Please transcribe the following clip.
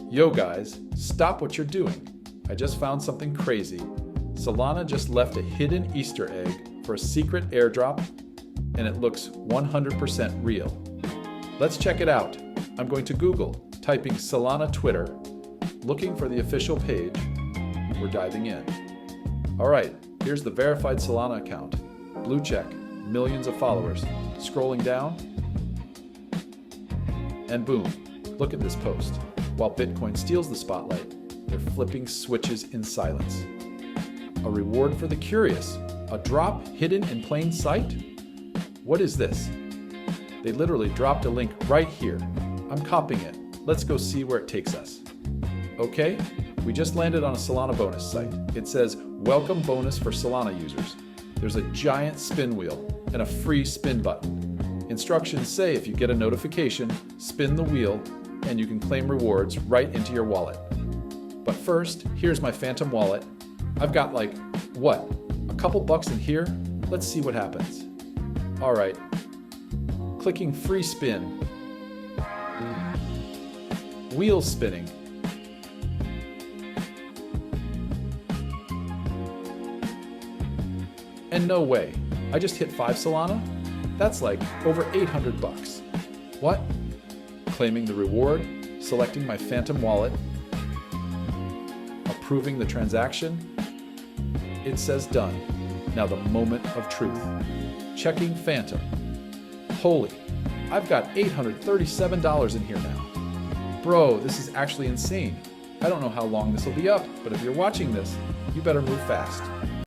Yo guys, stop what you're doing. I just found something crazy. Solana just left a hidden Easter egg for a secret airdrop, and it looks 100% real. Let's check it out. I'm going to Google, typing Solana Twitter, looking for the official page. We're diving in. All right, here's the verified Solana account. Blue check, millions of followers. Scrolling down, and boom, look at this post. While Bitcoin steals the spotlight, they're flipping switches in silence. A reward for the curious, a drop hidden in plain sight? What is this? They literally dropped a link right here. I'm copying it. Let's go see where it takes us. Okay, we just landed on a Solana bonus site. It says, welcome bonus for Solana users. There's a giant spin wheel and a free spin button. Instructions say if you get a notification, spin the wheel and you can claim rewards right into your wallet. But first, here's my Phantom wallet. I've got a couple bucks in here? Let's see what happens. All right, clicking free spin. Wheel spinning. And no way, I just hit 5 Solana? That's like over 800 bucks. What? Claiming the reward, selecting my Phantom wallet, approving the transaction. It says done. Now the moment of truth. Checking Phantom. Holy, I've got $837 in here now. Bro, this is actually insane. I don't know how long this will be up, but if you're watching this, you better move fast.